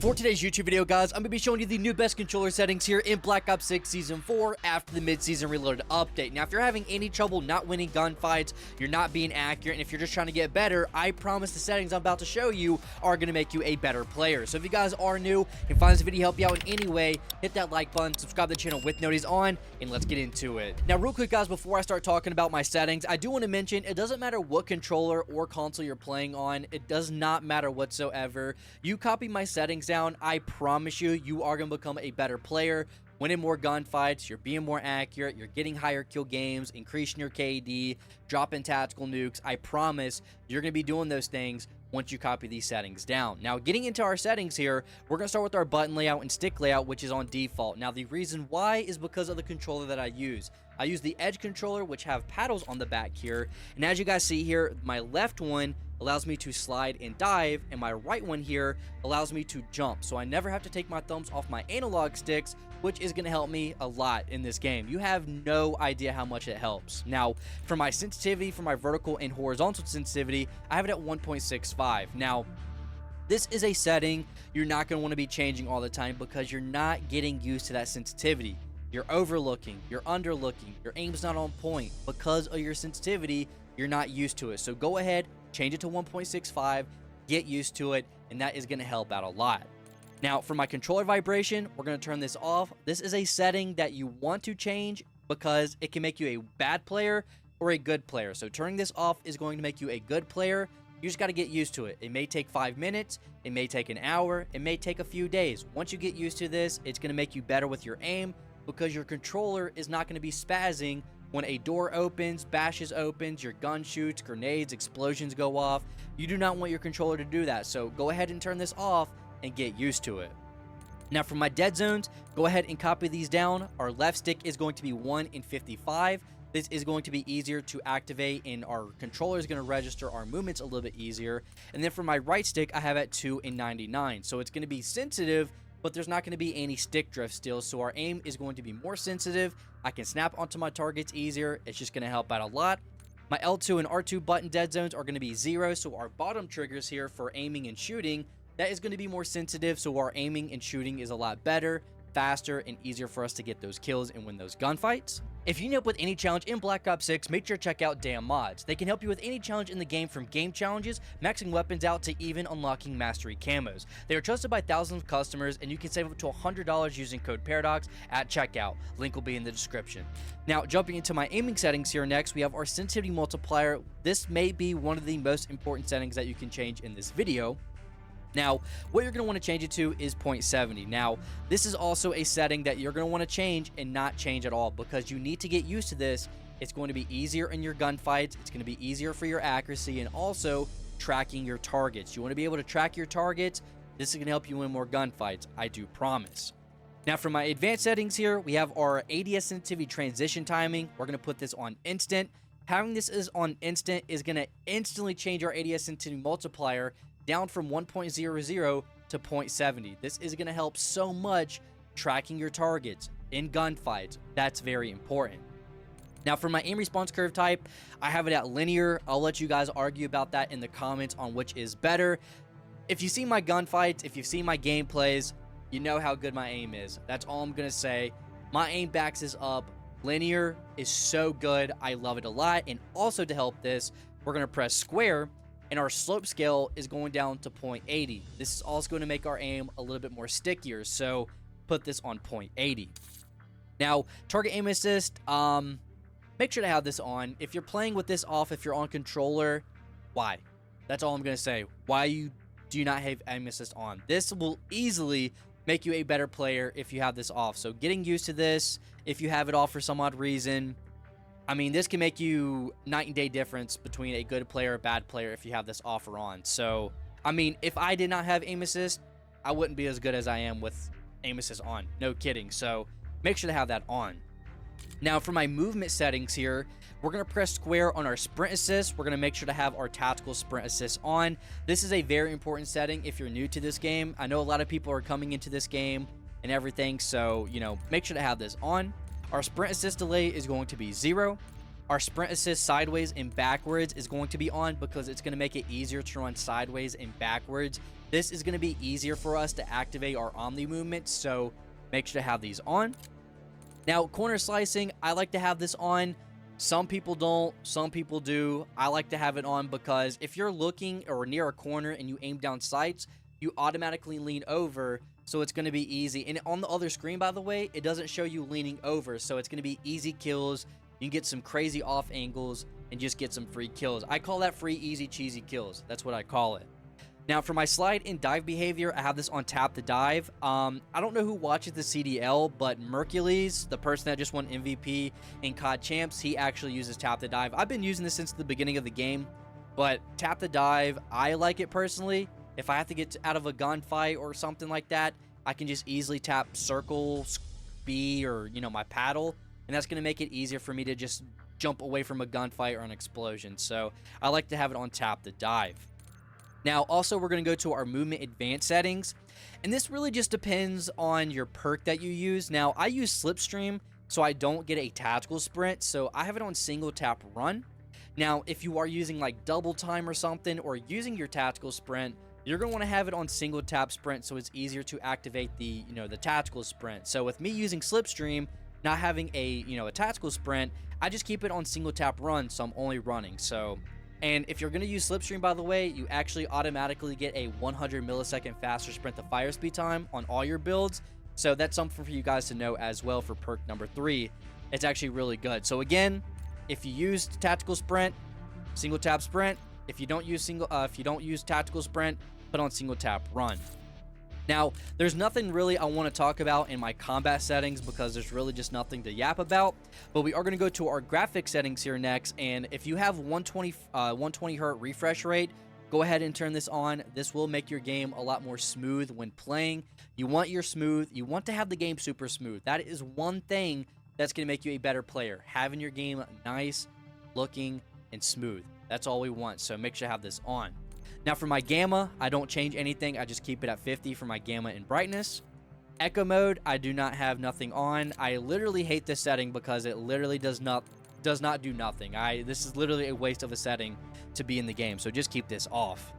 For today's YouTube video, guys, I'm going to be showing you the new best controller settings here in Black Ops 6 Season 4 after the mid-season reloaded update. Now, if you're having any trouble not winning gunfights, you're not being accurate, and if you're just trying to get better, I promise the settings I'm about to show you are going to make you a better player. So if you guys are new and find this video help you out in any way, hit that like button, subscribe to the channel with notifications on, and let's get into it. Now, real quick, guys, before I start talking about my settings, I do want to mention it doesn't matter what controller or console you're playing on. It does not matter whatsoever. You copy my settings down, I promise you, you are going to become a better player, winning more gunfights, you're being more accurate, you're getting higher kill games, increasing your KD, dropping tactical nukes. I promise you're going to be doing those things once you copy these settings down. Now, getting into our settings here, we're going to start with our button layout and stick layout, which is on default. Now, the reason why is because of the controller that I use. I use the Edge controller, which have paddles on the back here, and as you guys see here, my left one allows me to slide and dive, and my right one here allows me to jump, so I never have to take my thumbs off my analog sticks, which is going to help me a lot in this game. You have no idea how much it helps. Now, for my sensitivity, for my vertical and horizontal sensitivity, I have it at 1.65. Now, this is a setting you're not going to want to be changing all the time because you're not getting used to that sensitivity. You're overlooking, you're underlooking, your aim's not on point. Because of your sensitivity, you're not used to it. So go ahead, change it to 1.65, get used to it, and that is going to help out a lot. Now, for my controller vibration, we're going to turn this off. This is a setting that you want to change because it can make you a bad player or a good player. So turning this off is going to make you a good player. You just got to get used to it. It may take 5 minutes, it may take an hour, it may take a few days. Once you get used to this, it's going to make you better with your aim because your controller is not going to be spazzing when a door opens, bashes opens, your gun shoots, grenades, explosions go off. You do not want your controller to do that, so go ahead and turn this off and get used to it. Now, for my dead zones, go ahead and copy these down. Our left stick is going to be 1 in 55. This is going to be easier to activate, and our controller is going to register our movements a little bit easier. And then for my right stick, I have at 2 in 99. So it's going to be sensitive, but there's not going to be any stick drift still, so our aim is going to be more sensitive. I can snap onto my targets easier. It's just going to help out a lot. My L2 and R2 button dead zones are going to be 0, so our bottom triggers here for aiming and shooting, that is going to be more sensitive, so our aiming and shooting is a lot better, faster, and easier for us to get those kills and win those gunfights. If you need help with any challenge in Black Ops 6, make sure to check out Damn Mods. They can help you with any challenge in the game, from game challenges, maxing weapons out, to even unlocking mastery camos. They are trusted by thousands of customers, and you can save up to $100 using code Paradox at checkout. Link will be in the description. Now, jumping into my aiming settings here next, we have our sensitivity multiplier. This may be one of the most important settings that you can change in this video. Now, what you're going to want to change it to is 0.70. Now, this is also a setting that you're going to want to change and not change at all because you need to get used to this. It's going to be easier in your gunfights. It's going to be easier for your accuracy and also tracking your targets. You want to be able to track your targets. This is going to help you win more gunfights, I do promise. Now, for my advanced settings here, we have our ADS sensitivity transition timing. We're going to put this on instant. Having this is on instant is going to instantly change our ADS sensitivity multiplier down from 1.00 to 0.70. This is going to help so much tracking your targets in gunfights. That's very important. Now, for my aim response curve type, I have it at linear. I'll let you guys argue about that in the comments on which is better. If you see my gunfights, if you've seen my gameplays, you know how good my aim is. That's all I'm going to say. My aim backs this up. Linear is so good. I love it a lot. And also to help this, we're going to press square, and our slope scale is going down to 0.80. This is also going to make our aim a little bit more stickier, so put this on 0.80. Now, target aim assist, make sure to have this on. If you're playing with this off, if you're on controller, why? That's all I'm going to say. Why do you not have aim assist on? This will easily make you a better player if you have this off. So getting used to this, if you have it off for some odd reason, I mean, this can make you night and day difference between a good player or a bad player if you have this off or on. So, I mean, if I did not have aim assist, I wouldn't be as good as I am with aim assist on. No kidding. So, make sure to have that on. Now, for my movement settings here, we're going to press square on our sprint assist. We're going to make sure to have our tactical sprint assist on. This is a very important setting if you're new to this game. I know a lot of people are coming into this game and everything, so, you know, make sure to have this on. Our sprint assist delay is going to be 0. Our sprint assist sideways and backwards is going to be on because it's going to make it easier to run sideways and backwards this is going to be easier for us to activate our Omni movement, so make sure to have these on. Now, corner slicing, I like to have this on. Some people don't, some people do. I like to have it on because if you're looking or near a corner and you aim down sights, you automatically lean over, so it's going to be easy. And on the other screen, by the way, it doesn't show you leaning over, so it's going to be easy kills. You can get some crazy off angles and just get some free kills. I call that free, easy, cheesy kills. That's what I call it. Now, for my slide and dive behavior, I have this on tap to dive. I don't know who watches the CDL, but Mercules, the person that just won MVP in COD Champs, he actually uses tap to dive. I've been using this since the beginning of the game, but tap to dive, I like it personally. If I have to get out of a gunfight or something like that, I can just easily tap circle, B, or, you know, my paddle, and that's going to make it easier for me to just jump away from a gunfight or an explosion. So I like to have it on tap to dive. Now, also, we're going to go to our movement advanced settings, and this really just depends on your perk that you use. Now, I use Slipstream, so I don't get a tactical sprint, so I have it on single tap run. Now, if you are using like double time or something, or using your tactical sprint, you're going to want to have it on single tap sprint, so it's easier to activate the, the tactical sprint. So with me using Slipstream, not having a, a tactical sprint, I just keep it on single tap run, so I'm only running. So, and if you're going to use Slipstream, by the way, you actually automatically get a 100 millisecond faster sprint to fire speed time on all your builds. So that's something for you guys to know as well for perk number 3. It's actually really good. So again, if you use tactical sprint, single tap sprint. If you don't use tactical sprint, put on single tap run. Now, there's nothing really I want to talk about in my combat settings because there's really just nothing to yap about, but we are going to go to our graphic settings here next, and if you have 120 hertz refresh rate, go ahead and turn this on. This will make your game a lot more smooth when playing. You want to have the game super smooth. That is one thing that's going to make you a better player, having your game nice looking and smooth. That's all we want, so make sure to have this on. Now for my gamma, I don't change anything. I just keep it at 50 for my gamma and brightness. Echo mode, I do not have nothing on. I literally hate this setting because it literally does not do nothing. This is literally a waste of a setting to be in the game, so just keep this off.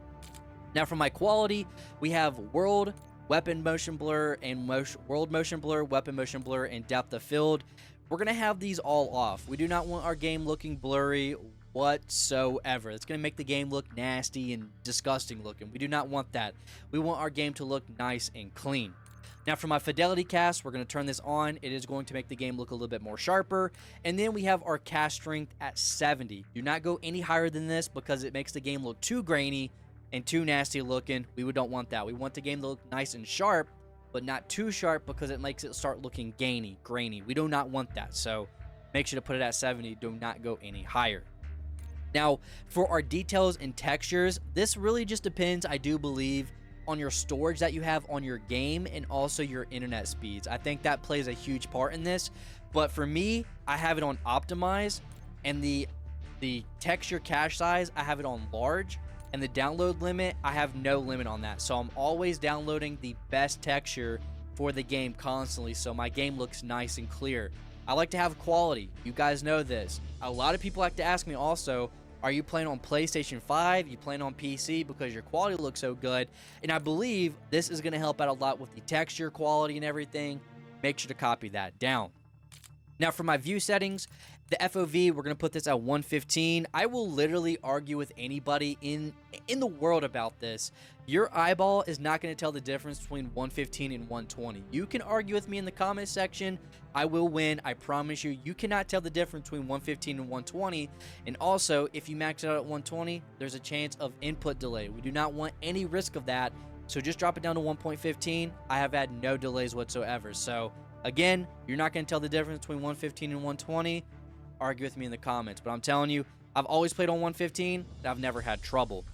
Now for my quality, we have world, weapon motion blur, and world motion blur, weapon motion blur, and depth of field. We're going to have these all off. We do not want our game looking blurry whatsoever. It's going to make the game look nasty and disgusting looking. We do not want that. We want our game to look nice and clean. Now for my fidelity cast, we're going to turn this on. It is going to make the game look a little bit more sharper. And then we have our cast strength at 70. Do not go any higher than this because it makes the game look too grainy and too nasty looking. We don't want that. We want the game to look nice and sharp, but not too sharp because it makes it start looking grainy. We do not want that. So make sure to put it at 70. Do not go any higher. Now, for our details and textures, this really just depends, I do believe, on your storage that you have on your game and also your internet speeds. I think that plays a huge part in this. But for me, I have it on optimize, and the texture cache size, I have it on large, and the download limit, I have no limit on that. So I'm always downloading the best texture for the game constantly, so my game looks nice and clear. I like to have quality. You guys know this. A lot of people like to ask me also, are you playing on PlayStation 5? You playing on PC because your quality looks so good? And I believe this is going to help out a lot with the texture quality and everything. Make sure to copy that down. Now for my view settings, the FOV, we're going to put this at 115. I will literally argue with anybody in the world about this. Your eyeball is not going to tell the difference between 115 and 120. You can argue with me in the comment section. I will win. I promise you. You cannot tell the difference between 115 and 120. And also, if you max it out at 120, there's a chance of input delay. We do not want any risk of that. So just drop it down to 1.15. I have had no delays whatsoever. So again, you're not going to tell the difference between 115 and 120. Argue with me in the comments. But I'm telling you, I've always played on 115, and I've never had trouble.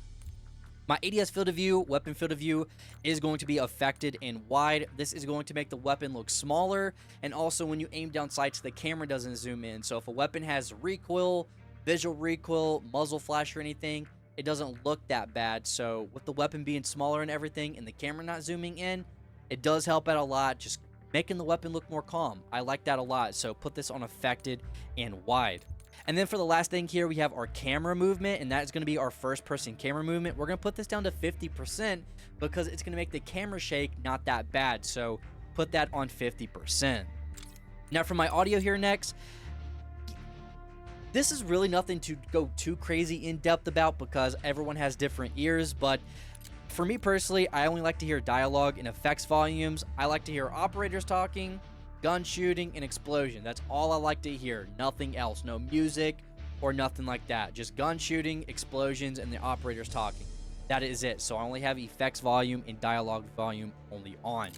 My ADS field of view, weapon field of view, is going to be affected and wide. This is going to make the weapon look smaller, and also when you aim down sights, the camera doesn't zoom in. So if a weapon has recoil, visual recoil, muzzle flash, or anything, it doesn't look that bad. So with the weapon being smaller and everything, and the camera not zooming in, it does help out a lot, just making the weapon look more calm. I like that a lot, so put this on affected and wide. And then for the last thing here, we have our camera movement, and that is going to be our first person camera movement. We're going to put this down to 50% because it's going to make the camera shake not that bad. So put that on 50%. Now for my audio here next, this is really nothing to go too crazy in depth about because everyone has different ears, but for me personally, I only like to hear dialogue and effects volumes. I like to hear operators talking, gun shooting, and explosion. That's all I like to hear. Nothing else. No music or nothing like that. Just gun shooting, explosions, and the operators talking. That is it. So I only have effects volume and dialogue volume only on.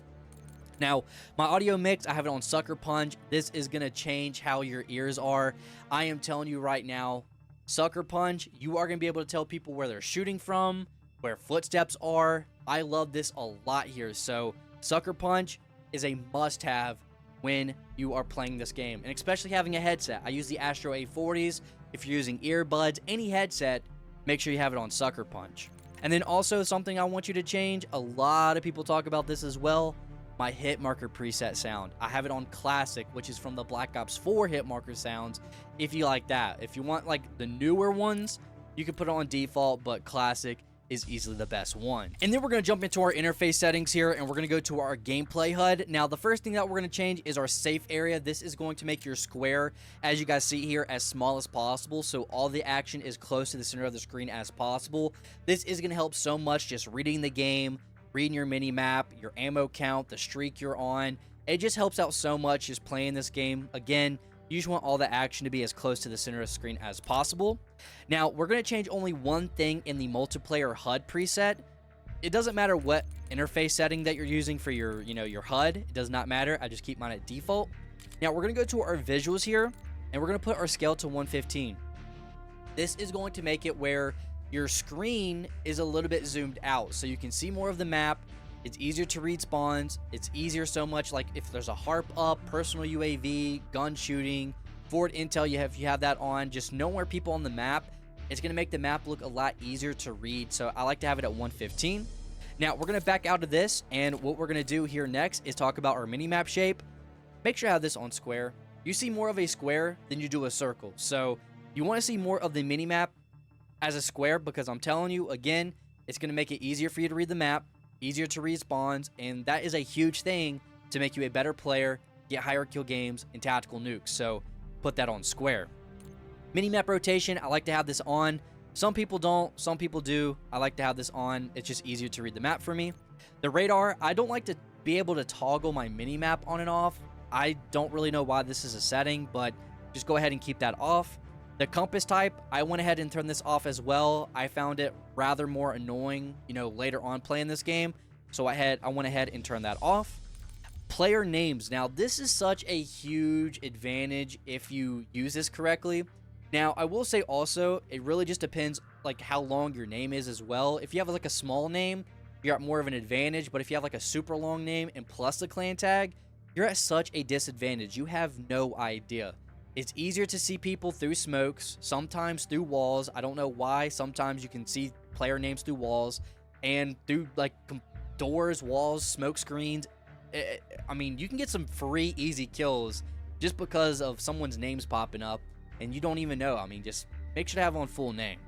Now, my audio mix, I have it on Sucker Punch. This is going to change how your ears are. I am telling you right now, Sucker Punch, you are going to be able to tell people where they're shooting from, where footsteps are. I love this a lot here. So Sucker Punch is a must-have when you are playing this game, and especially having a headset. I use the Astro A40s. If you're using earbuds, any headset, make sure you have it on Sucker Punch. And then also something I want you to change, a lot of people talk about this as well, my hit marker preset sound. I have it on classic, which is from the Black Ops 4 hit marker sounds, if you like that. If you want like the newer ones, you can put it on default, but classic is easily the best one. And then we're going to jump into our interface settings here, and we're going to go to our gameplay HUD. Now the first thing that we're going to change is our safe area. This is going to make your square, as you guys see here, as small as possible, so all the action is close to the center of the screen as possible. This is going to help so much just reading the game, reading your mini map, your ammo count, the streak you're on. It just helps out so much just playing this game. Again, you just want all the action to be as close to the center of the screen as possible. Now, we're going to change only one thing in the multiplayer HUD preset. It doesn't matter what interface setting that you're using for your, your HUD. It does not matter. I just keep mine at default. Now, we're going to go to our visuals here, and we're going to put our scale to 115. This is going to make it where your screen is a little bit zoomed out, so you can see more of the map. It's easier to read spawns. It's easier so much, like if there's a harp up, personal UAV, gun shooting, forward intel, if you have that on, just know where people on the map. It's going to make the map look a lot easier to read, so I like to have it at 115. Now, we're going to back out of this, and what we're going to do here next is talk about our mini-map shape. Make sure I have this on square. You see more of a square than you do a circle, so you want to see more of the mini-map as a square, because I'm telling you, again, it's going to make it easier for you to read the map, easier to read spawns, and that is a huge thing to make you a better player, get higher kill games, and tactical nukes, so put that on square. Mini-map rotation, I like to have this on. Some people don't, some people do. I like to have this on. It's just easier to read the map for me. The radar, I don't like to be able to toggle my mini-map on and off. I don't really know why this is a setting, but just go ahead and keep that off. The compass type, I went ahead and turned this off as well. I found it rather more annoying, later on playing this game. So I went ahead and turned that off. Player names. Now, this is such a huge advantage if you use this correctly. Now, I will say also, it really just depends like how long your name is as well. If you have like a small name, you're at more of an advantage. But if you have like a super long name and plus the clan tag, you're at such a disadvantage. You have no idea. It's easier to see people through smokes, sometimes through walls. I don't know why. Sometimes you can see player names through walls and through like doors, walls, smoke screens. I mean, you can get some free, easy kills just because of someone's names popping up and you don't even know. I mean, just make sure to have on full name.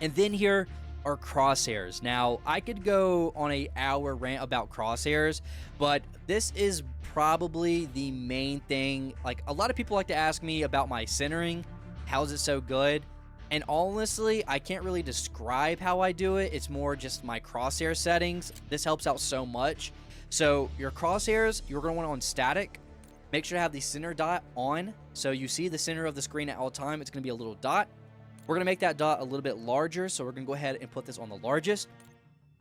And then here are crosshairs. Now, I could go on an hour rant about crosshairs, but this is probably the main thing. Like, a lot of people like to ask me about my centering. How is it so good? And honestly, I can't really describe how I do it. It's more just my crosshair settings. This helps out so much. So your crosshairs, you're going to want on static. Make sure to have the center dot on. So you see the center of the screen at all time. It's going to be a little dot. We're going to make that dot a little bit larger. So we're going to go ahead and put this on the largest.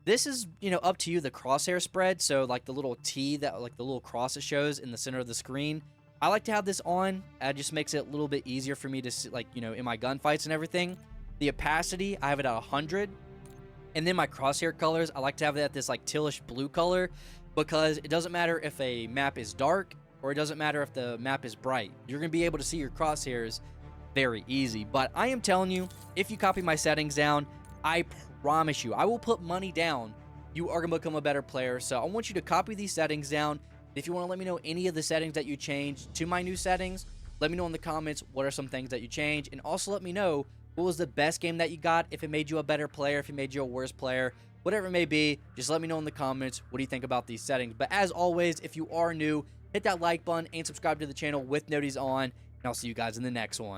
This is, up to you, the crosshair spread. So like the little T, that like the little cross it shows in the center of the screen. I like to have this on. It just makes it a little bit easier for me to see, like, in my gunfights and everything. The opacity, I have it at 100. And then my crosshair colors, I like to have it at this like tealish blue color, because it doesn't matter if a map is dark or it doesn't matter if the map is bright. You're going to be able to see your crosshairs very easy. But I am telling you, if you copy my settings down, I promise you, I will put money down, you are going to become a better player. So I want you to copy these settings down. If you want to let me know any of the settings that you changed to my new settings, Let me know in the comments what are some things that you changed, and also let me know what was the best game that you got, if it made you a better player, if it made you a worse player, whatever it may be. Just let me know in the comments what do you think about these settings. But as always, if you are new, hit that like button and subscribe to the channel with noties on, and I'll see you guys in the next one.